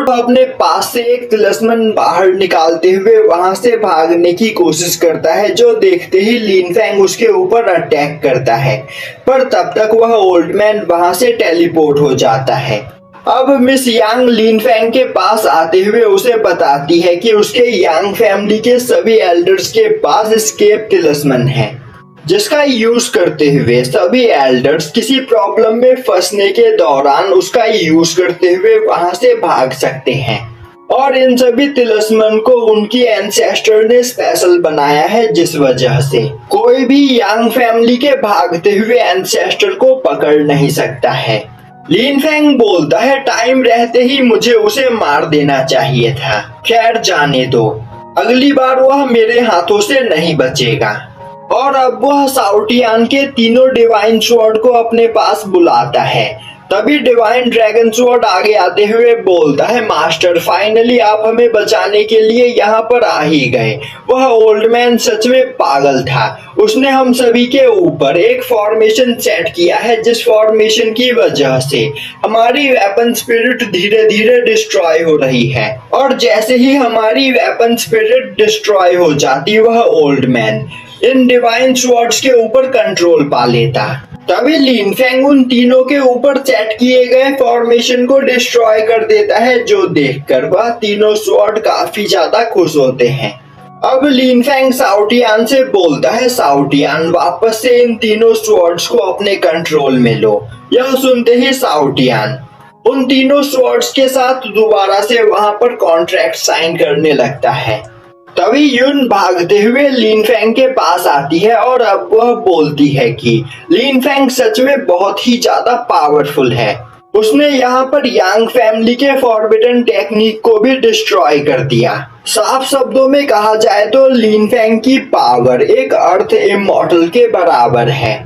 अपने पास से एक तिलिस्मन बाहर निकालते हुए वहां से भागने की कोशिश करता है, जो देखते ही लिन फैंग उसके ऊपर अटैक करता है, पर तब तक वह ओल्ड मैन वहां से टेलीपोर्ट हो जाता है। अब मिस यांग लिन फैंग के पास आते हुए उसे बताती है कि उसके यांग फैमिली के सभी एल्डर्स के पास एस्केप तिलिस्मन है, जिसका यूज करते हुए सभी एल्डर्स किसी प्रॉब्लम में फंसने के दौरान उसका यूज करते हुए वहां से भाग सकते हैं। और इन सभी तिलिस्मन को उनकी एंसेस्टर ने स्पेशल बनाया है, जिस वजह से कोई भी यांग फैमिली के भागते हुए एंसेस्टर को पकड़ नहीं सकता है। लिन फैंग बोलता है, टाइम रहते ही मुझे उसे मार देना चाहिए था। खैर जाने दो, अगली बार वह मेरे हाथों से नहीं बचेगा। और अब वह साउटियान के तीनों डिवाइन स्वॉर्ड को अपने पास बुलाता है। तभी डिवाइन ड्रैगन स्वॉर्ड आगे आते हुए बोलता है, मास्टर फाइनली आप हमें बचाने के लिए यहाँ पर आ ही गए। वह ओल्ड मैन सच में पागल था। उसने हम सभी के ऊपर एक फॉर्मेशन सेट किया है, जिस फॉर्मेशन की वजह से हमारी वेपन स्पिरिट धीरे धीरे डिस्ट्रॉय हो रही है। और जैसे ही हमारी वेपन स्पिरिट डिस्ट्रॉय हो जाती, वह old man in divine swords के ऊपर कंट्रोल पा लेता। तभी लिन फैंग उन तीनों के ऊपर सेट किए गए फॉर्मेशन को डिस्ट्रॉय कर देता है, जो देखकर वह तीनों स्वॉर्ड काफी ज्यादा खुश होते हैं। अब लिन फैंग साउटियान से बोलता है, साउटियान वापस से इन तीनों स्वॉर्ड्स को अपने कंट्रोल में लो। यह सुनते ही साउटियान उन तीनों स्वॉर्ड्स के साथ दोबारा से वहां पर कॉन्ट्रैक्ट साइन करने लगता है। तभी यून भागते हुए लिन फैंग के पास आती है और अब वह बोलती है कि लिन फैंग सच में बहुत ही ज्यादा पावरफुल है। उसने यहाँ पर यांग फैमिली के फॉरबिडन टेक्निक को भी डिस्ट्रॉय कर दिया। साफ शब्दों में कहा जाए तो लिन फैंग की पावर एक अर्थ इमॉर्टल के बराबर है।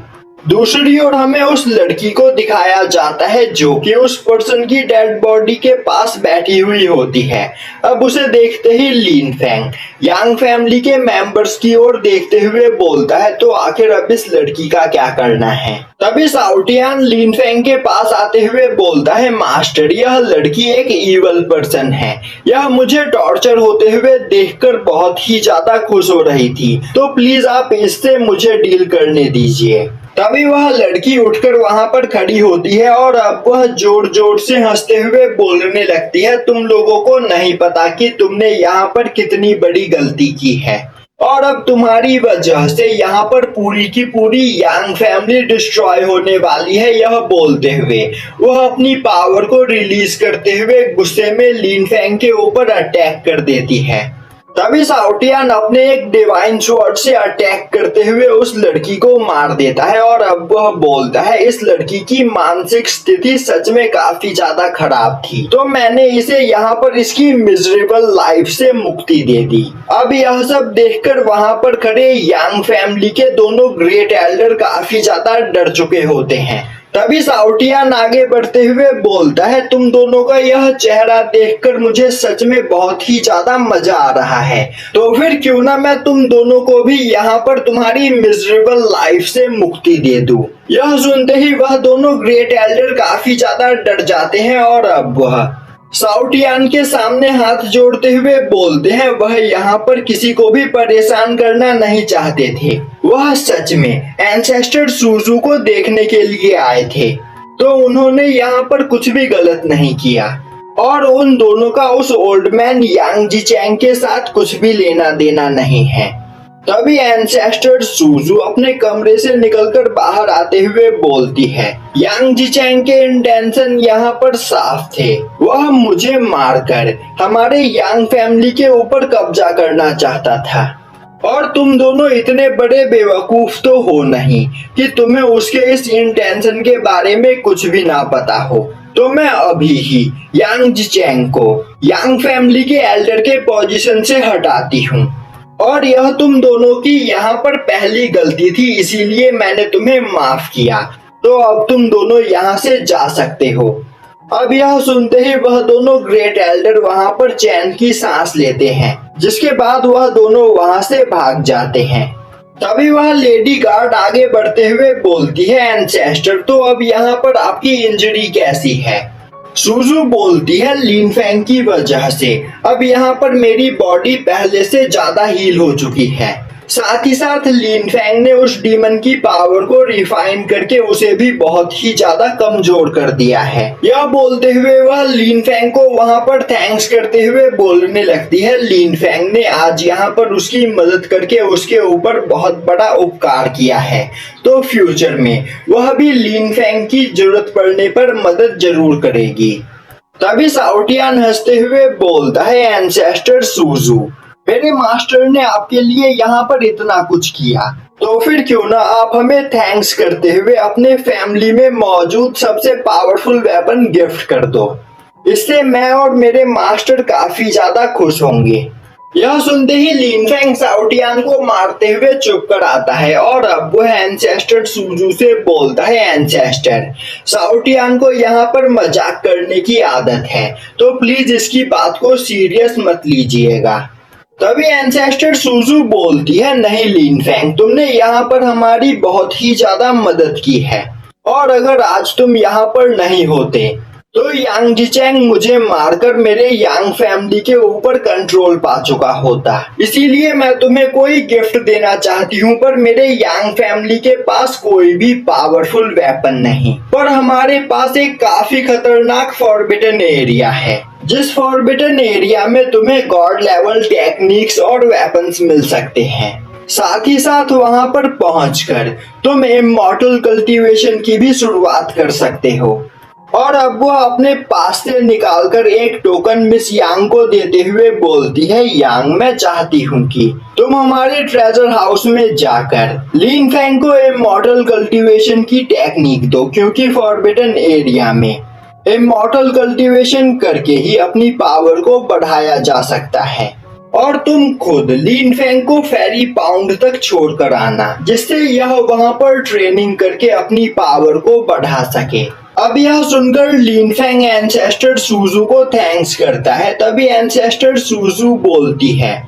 दूसरी ओर हमें उस लड़की को दिखाया जाता है जो कि उस पर्सन की डेड बॉडी के पास बैठी हुई होती है। अब उसे देखते ही लिन फैंग यांग फैमिली के मेंबर्स की ओर देखते हुए बोलता है, तो आखिर अब इस लड़की का क्या करना है। तभी साउटियान लिन फैंग के पास आते हुए बोलता है, मास्टर यह लड़की एक इवल पर्सन है। यह मुझे टॉर्चर होते हुए देखकर बहुत ही ज्यादा खुश हो रही थी, तो प्लीज आप इससे मुझे डील करने दीजिए। तभी वह लड़की उठकर वहां पर खड़ी होती है और अब वह जोर जोर से हंसते हुए बोलने लगती है, तुम लोगों को नहीं पता कि तुमने यहाँ पर कितनी बड़ी गलती की है और अब तुम्हारी वजह से यहाँ पर पूरी की पूरी यांग फैमिली डिस्ट्रॉय होने वाली है। यह बोलते हुए वह अपनी पावर को रिलीज करते हुए गुस्से में लिन फैंग के ऊपर अटैक कर देती है। तभी साउटियान अपने एक डिवाइन स्वॉर्ड से अटैक करते हुए उस लड़की को मार देता है और अब वह बोलता है, इस लड़की की मानसिक स्थिति सच में काफी ज्यादा खराब थी, तो मैंने इसे यहाँ पर इसकी मिजरेबल लाइफ से मुक्ति दे दी। अब यह सब देखकर वहां पर खड़े यांग फैमिली के दोनों ग्रेट एल्डर काफी ज्यादा डर चुके होते हैं। तभी साउटियान आगे बढ़ते हुए बोलता है, तुम दोनों का यह चेहरा देखकर मुझे सच में बहुत ही ज्यादा मजा आ रहा है, तो फिर क्यों ना मैं तुम दोनों को भी यहाँ पर तुम्हारी मिजरेबल लाइफ से मुक्ति दे दूं। यह सुनते ही वह दोनों ग्रेट एल्डर काफी ज्यादा डर जाते हैं और अब वह साउटियान के सामने हाथ जोड़ते हुए बोलते हैं, वह यहाँ पर किसी को भी परेशान करना नहीं चाहते थे। वह सच में एंसेस्टर सुजू को देखने के लिए आए थे, तो उन्होंने यहाँ पर कुछ भी गलत नहीं किया और उन दोनों का उस ओल्ड मैन यांग जिचैंग के साथ कुछ भी लेना देना नहीं है। तभी एंसेस्टर सुजू अपने कमरे से निकलकर बाहर आते हुए बोलती है, यांग जिचैंग के इंटेंशन यहाँ पर साफ थे। वह मुझे मारकर हमारे यांग फैमिली के ऊपर कब्जा करना चाहता था और तुम दोनों इतने बड़े बेवकूफ तो हो नहीं कि तुम्हें उसके इस इंटेंशन के बारे में कुछ भी ना पता हो। तो मैं अभी ही यांग जिचैंग को यांग फैमिली के एल्डर के पोजीशन से हटाती हूँ और यह तुम दोनों की यहाँ पर पहली गलती थी, इसीलिए मैंने तुम्हें माफ किया, तो अब तुम दोनों यहाँ से जा सकते हो। अब यह सुनते ही वह दोनों ग्रेट एल्डर वहां पर चैन की सांस लेते हैं, जिसके बाद वह दोनों वहां से भाग जाते हैं। तभी वह लेडी गार्ड आगे बढ़ते हुए बोलती है, एंसेस्टर तो अब यहाँ पर आपकी इंजरी कैसी है। सुजू बोलती है लिन फैंग की वजह से अब यहाँ पर मेरी बॉडी पहले से ज्यादा हील हो चुकी है। साथ ही साथ लिन फैंग ने उस डीमन की पावर को रिफाइन करके उसे भी बहुत ही ज्यादा कमजोर कर दिया है। यह बोलते हुए वह लिन फैंग को वहां पर थैंक्स करते हुए बोलने लगती है लिन फैंग ने आज यहाँ पर उसकी मदद करके उसके ऊपर बहुत बड़ा उपकार किया है, तो फ्यूचर में वह भी लिन फैंग की जरूरत पड़ने पर मदद जरूर करेगी। तभी शाओटियान हंसते हुए बोलता है एंसेस्टर सुजू, मेरे मास्टर ने आपके लिए यहाँ पर इतना कुछ किया, तो फिर क्यों ना आप हमें थैंक्स करते हुए अपने फैमिली में मौजूद सबसे पावरफुल वेपन गिफ्ट कर दो। इससे मैं और मेरे मास्टर काफी ज्यादा खुश होंगे। यह सुनते ही लिन फैंग शाओटियान को मारते हुए चुप कर आता है और अब वह एंसेस्टर सुजू से बोलता है एंसेस्टर, शाओटियान को यहाँ पर मजाक करने की आदत है, तो प्लीज इसकी बात को सीरियस मत लीजिएगा। तभी एंसेस्टर सुजू बोलती है नहीं लिन फैंग, तुमने यहाँ पर हमारी बहुत ही ज्यादा मदद की है और अगर आज तुम यहाँ पर नहीं होते तो यांग जिचैंग मुझे मारकर मेरे यांग फैमिली के ऊपर कंट्रोल पा चुका होता। इसीलिए मैं तुम्हें कोई गिफ्ट देना चाहती हूँ, पर मेरे यांग फैमिली के पास कोई भी पावरफुल वेपन नहीं, पर हमारे पास एक काफी खतरनाक फॉरबिडन एरिया है, जिस फॉरबिडन एरिया में तुम्हें गॉड लेवल टेक्निक्स और वेपन्स मिल सकते हैं। साथ ही साथ वहां पर पहुंचकर तुम इमॉर्टल कल्टीवेशन की भी शुरुआत कर सकते हो। और अब वो अपने पास से निकालकर एक टोकन मिस यांग को देते हुए बोलती है यांग, मैं चाहती हूँ कि तुम हमारे ट्रेजर हाउस में जाकर लिन फैंग को इमॉर्टल कल्टीवेशन की टेक्निक दो, क्योंकि फॉरबिडन एरिया में इमॉर्टल कल्टीवेशन करके ही अपनी पावर को बढ़ाया जा सकता है। और तुम खुद लिन फैंग को फेरी पाउंड तक छोड़कर आना, जिससे यह वहां पर ट्रेनिंग करके अपनी पावर को बढ़ा सके। अब यह सुनकर लिन फैंग एंसेस्टर सुजू को थैंक्स करता है। तभी एंसेस्टर सुजू बोलती है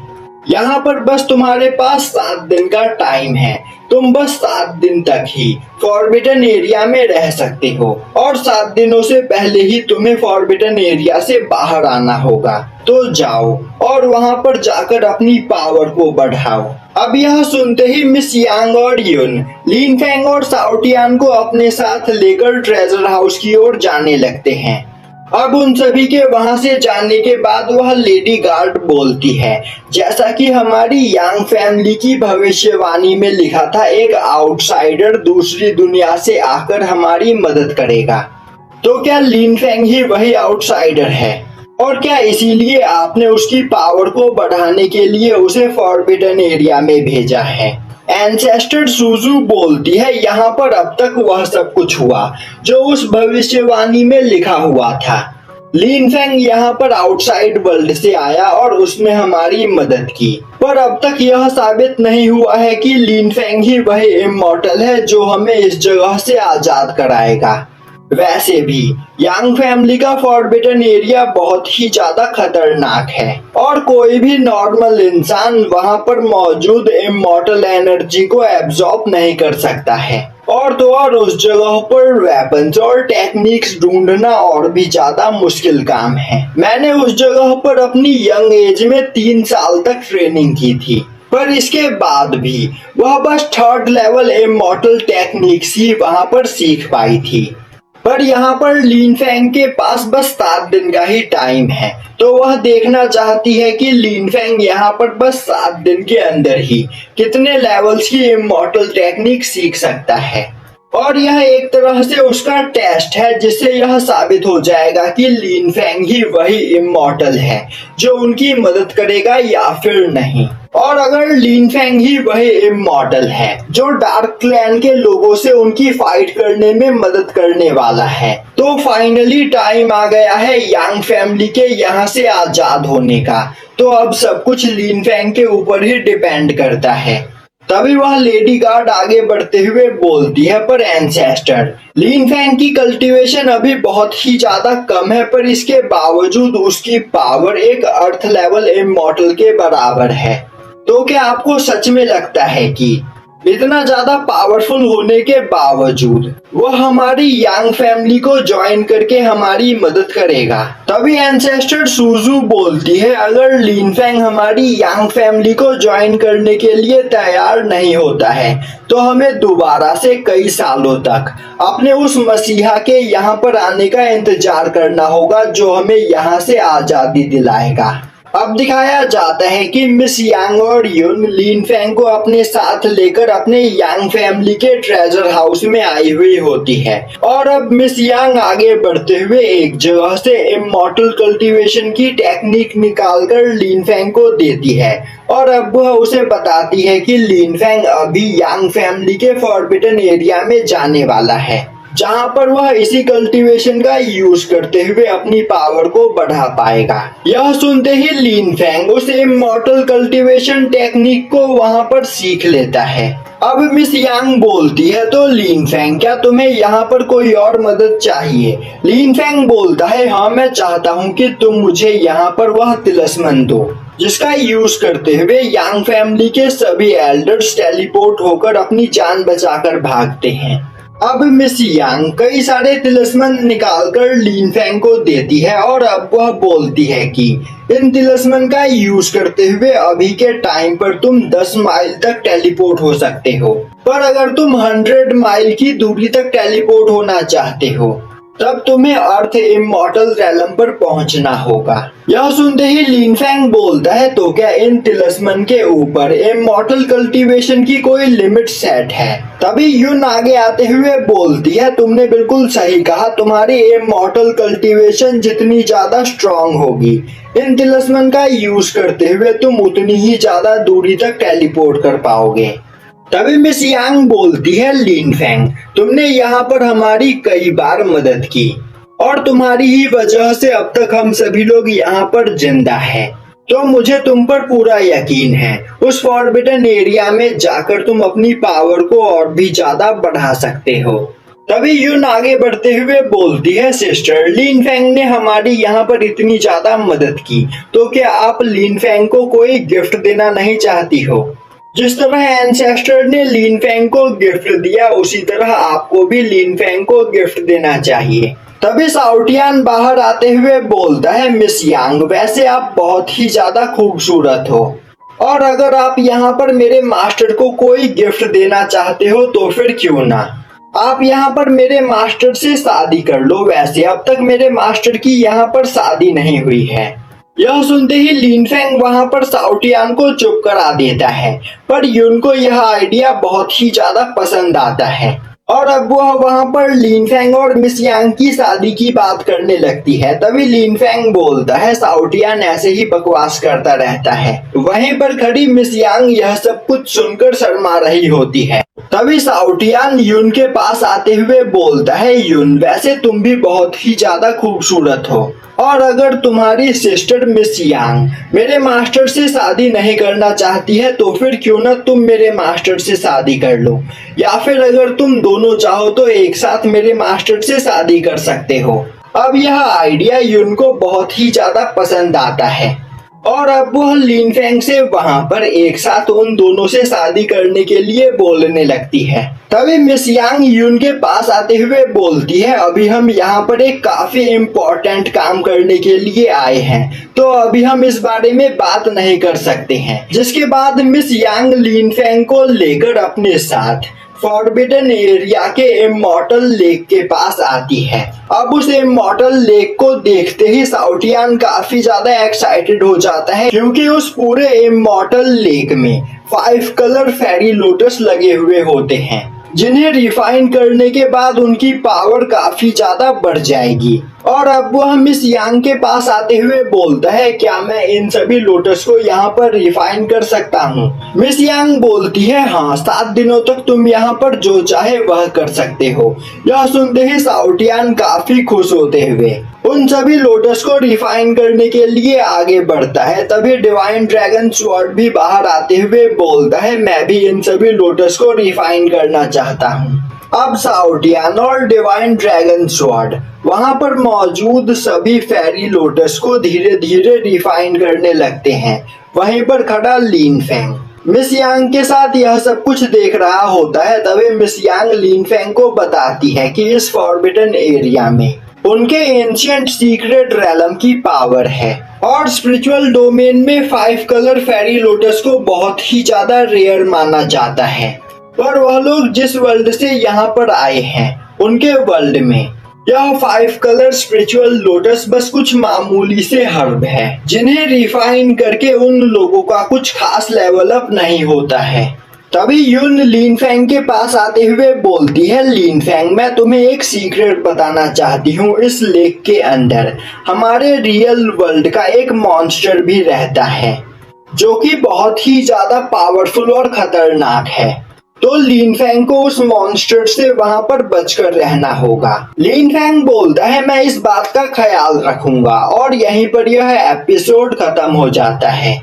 यहाँ पर बस तुम्हारे पास 7 दिन का टाइम है, तुम बस 7 दिन तक ही फॉरबिडन एरिया में रह सकते हो और 7 दिनों से पहले ही तुम्हें फॉरबिडन एरिया से बाहर आना होगा, तो जाओ और वहां पर जाकर अपनी पावर को बढ़ाओ। अब यह सुनते ही मिस यांग और युन लिन फैंग और शाओटियान को अपने साथ लेकर ट्रेजर हाउस की ओर जाने लगते हैं। अब उन सभी के वहां से जाने के बाद वह लेडी गार्ड बोलती है जैसा कि हमारी यांग फैमिली की भविष्यवाणी में लिखा था, एक आउटसाइडर दूसरी दुनिया से आकर हमारी मदद करेगा। तो क्या लिन फैंग ही वही आउटसाइडर है? और क्या इसीलिए आपने उसकी पावर को बढ़ाने के लिए उसे फॉरबिडन एरिया में भेजा है? एंसेस्टर सुजू बोलती है यहाँ पर अब तक वह सब कुछ हुआ जो उस भविष्यवाणी में लिखा हुआ था। लिन फैंग यहाँ पर आउटसाइड वर्ल्ड से आया और उसने हमारी मदद की, पर अब तक यह साबित नहीं हुआ है कि लिन फैंग ही वही इमॉर्टल है जो हमें इस जगह से आजाद कराएगा। वैसे भी यांग फैमिली का फॉरबिडन एरिया बहुत ही ज्यादा खतरनाक है और कोई भी नॉर्मल इंसान वहां पर मौजूद इमॉर्टल एनर्जी को एब्जॉर्ब नहीं कर सकता है। और तो और उस जगह पर वेपन्स और टेक्निक्स ढूंढना और भी ज्यादा मुश्किल काम है। मैंने उस जगह पर अपनी यंग एज में 3 साल तक ट्रेनिंग की थी, पर इसके बाद भी वह बस 3rd लेवल इमॉर्टल टेक्निक्स ही वहां पर सीख पाई थी। पर यहाँ पर लिन फैंग के पास बस 7 दिन का ही टाइम है, तो वह देखना चाहती है कि लिन फैंग यहाँ पर बस 7 दिन के अंदर ही कितने लेवल्स की इमॉर्टल टेक्निक सीख सकता है। और यह एक तरह से उसका टेस्ट है, जिससे यह साबित हो जाएगा कि लिन फैंग ही वही इमॉर्टल है जो उनकी मदद करेगा या फिर नहीं। और अगर लिन फैंग ही वही इमॉर्टल है जो डार्क क्लैन के लोगों से उनकी फाइट करने में मदद करने वाला है, तो फाइनली टाइम आ गया है यांग फैमिली के यहाँ से आजाद होने का। तो अब सब कुछ लिन फैंग के ऊपर ही डिपेंड करता है। तभी वह लेडी गार्ड आगे बढ़ते हुए बोलती है, पर एंसेस्टर लिन फैंग की कल्टीवेशन अभी बहुत ही ज्यादा कम है, पर इसके बावजूद उसकी पावर एक अर्थ लेवल इमॉर्टल के बराबर है। तो क्या आपको सच में लगता है कि इतना ज्यादा पावरफुल होने के बावजूद वह हमारी यांग फैमिली को ज्वाइन करके हमारी मदद करेगा। तभी एंसेस्टर सुजू बोलती है, अगर लिन फैंग हमारी यांग फैमिली को ज्वाइन करने के लिए तैयार नहीं होता है तो हमें दोबारा से कई सालों तक अपने उस मसीहा के यहाँ पर आने का इंतजार करना होगा जो हमें यहाँ से आजादी दिलाएगा। अब दिखाया जाता है कि मिस यांग और युन लिन फैंग को अपने साथ लेकर अपने यांग फैमिली के ट्रेजर हाउस में आई हुई होती है और अब मिस यांग आगे बढ़ते हुए एक जगह से इमॉर्टल कल्टीवेशन की टेक्निक निकालकर लिन फैंग को देती है और अब वह उसे बताती है कि लिन फैंग अभी यांग फैमिली के फॉरबिडन एरिया में जाने वाला है, जहां पर वह इसी कल्टीवेशन का यूज करते हुए अपनी पावर को बढ़ा पाएगा। यह सुनते ही लिन फैंग उस इमॉर्टल कल्टीवेशन टेक्निक को वहां पर सीख लेता है। अब मिस यांग बोलती है, तो लिन फैंग क्या तुम्हें यहाँ पर कोई और मदद चाहिए? लिन फैंग बोलता है, हाँ मैं चाहता हूँ कि तुम मुझे यहाँ पर वह तिलिस्मन दो जिसका यूज करते हुए यांग फैमिली के सभी एल्डर्स टेलीपोर्ट होकर अपनी जान बचाकर भागते हैं। अब मिस यांग कई सारे तिलिस्मन निकालकर लिन फैंग को देती है और अब वह बोलती है कि इन तिलिस्मन का यूज करते हुए अभी के टाइम पर तुम 10 माइल तक टेलीपोर्ट हो सकते हो, पर अगर तुम 100 माइल की दूरी तक टेलीपोर्ट होना चाहते हो तब तुम्हें अर्थ इमॉर्टल रैलम पर पहुंचना होगा। यह सुनते ही लिन फैंग बोलता है, तो क्या इन तिलिस्मन के ऊपर इमॉर्टल कल्टीवेशन की कोई लिमिट सेट है? तभी युन आगे आते हुए बोलती है, तुमने बिल्कुल सही कहा, तुम्हारी इमॉर्टल कल्टीवेशन जितनी ज्यादा स्ट्रॉन्ग होगी इन तिलिस्मन का यूज करते हुए तुम उतनी ही ज्यादा दूरी तक टेलीपोर्ट कर पाओगे। तभी मिस यांग बोलती है, लिन फैंग तुमने यहाँ पर हमारी कई बार मदद की और तुम्हारी ही वजह से अब तक हम सभी लोग यहाँ पर जिंदा हैं, तो मुझे तुम पर पूरा यकीन है। उस फॉरबिडन एरिया में जाकर तुम अपनी पावर को और भी ज्यादा बढ़ा सकते हो। तभी युन आगे बढ़ते हुए बोलती है, सिस्टर लिन फैंग ने हमारी यहाँ पर इतनी ज्यादा मदद की, तो क्या आप लिन फैंग को कोई गिफ्ट देना नहीं चाहती हो? जिस तरह एंसेस्टर ने लिन फैंग को गिफ्ट दिया उसी तरह आपको भी लिन फैंग को गिफ्ट देना चाहिए। तभी साउटियान बाहर आते हुए बोलता है, मिस यांग वैसे आप बहुत ही ज्यादा खूबसूरत हो और अगर आप यहाँ पर मेरे मास्टर को कोई गिफ्ट देना चाहते हो तो फिर क्यों ना आप यहाँ पर मेरे मास्टर से शादी कर लो। वैसे अब तक मेरे मास्टर की यहाँ पर शादी नहीं हुई है। यह सुनते ही लिन फैंग वहां पर साउटियान को चुप करा देता है, पर युन को यह आइडिया बहुत ही ज्यादा पसंद आता है और अब वह वहां पर लिन फैंग और मिस यांग की शादी की बात करने लगती है। तभी लिन फैंग बोलता है, साउटियान ऐसे ही बकवास करता रहता है। वहीं पर खड़ी मिस यांग यह सब कुछ सुनकर शर्मा रही होती है। तभी साउटियान युन के पास आते हुए बोलता है, युन वैसे तुम भी बहुत ही ज्यादा खूबसूरत हो और अगर तुम्हारी सिस्टर मिस यांग मेरे मास्टर से शादी नहीं करना चाहती है तो फिर क्यों ना तुम मेरे मास्टर से शादी कर लो, या फिर अगर तुम दोनों चाहो तो एक साथ मेरे मास्टर से शादी कर सकते हो। अब यह आइडिया युन को बहुत ही ज्यादा पसंद आता है और अब वह लिन फैंग से वहां पर एक साथ उन दोनों से शादी करने के लिए बोलने लगती है। तभी मिस यांग युन के पास आते हुए बोलती है, अभी हम यहाँ पर एक काफी इम्पोर्टेंट काम करने के लिए आए हैं, तो अभी हम इस बारे में बात नहीं कर सकते हैं। जिसके बाद मिस यांग लिन फैंग को लेकर अपने साथ फॉरबिडन एरिया के इमॉर्टल लेक के पास आती है। अब उस इमॉर्टल लेक को देखते ही साउटियान काफी ज्यादा एक्साइटेड हो जाता है, क्योंकि उस पूरे इमॉर्टल लेक में 5 कलर फेरी लोटस लगे हुए होते हैं, जिन्हें रिफाइन करने के बाद उनकी पावर काफी ज्यादा बढ़ जाएगी। और अब वह मिस यांग के पास आते हुए बोलता है, क्या मैं इन सभी लोटस को यहाँ पर रिफाइन कर सकता हूँ? मिस यांग बोलती है, हाँ 7 दिनों तक तुम यहाँ पर जो चाहे वह कर सकते हो। यह सुनते ही साउटियान काफी खुश होते हुए उन सभी लोटस को रिफाइन करने के लिए आगे बढ़ता है। तभी डिवाइन ड्रैगन स्वॉर्ड भी बाहर आते हुए बोलता है, मैं भी इन सभी लोटस को रिफाइन करना चाहता हूँ। अब साउटियान और डिवाइन ड्रैगन स्वॉर्ड वहां पर मौजूद सभी फेरी लोटस को धीरे धीरे रिफाइन करने लगते हैं। वहीं पर खड़ा लिन फैंग मिस यांग के साथ यह सब कुछ देख रहा होता है तभी मिस यांग लिन फेंग को बताती है कि इस फॉरबिडन एरिया में उनके एंशिएंट सीक्रेट रैलम की पावर है और स्पिरिचुअल डोमेन में 5 कलर फेरी लोटस को बहुत ही ज्यादा रेयर माना जाता है। पर वह लोग जिस वर्ल्ड से यहाँ पर आए हैं उनके वर्ल्ड में यह 5 कलर स्पिरिचुअल लोटस बस कुछ मामूली से हर्ब है जिन्हें रिफाइन करके उन लोगों का कुछ खास लेवल अप नहीं होता है। तभी यून लिन फेंग के पास आते हुए बोलती है, लिन फेंग मैं तुम्हें एक सीक्रेट बताना चाहती हूँ। इस लेक के अंदर हमारे रियल वर्ल्ड का एक मॉन्स्टर भी रहता है जो कि बहुत ही ज्यादा पावरफुल और खतरनाक है। तो लिन फेंग को उस मॉन्स्टर से वहां पर बचकर रहना होगा। लिन फेंग बोलता है मैं इस बात का ख्याल रखूंगा और यहीं पर यह एपिसोड खत्म हो जाता है।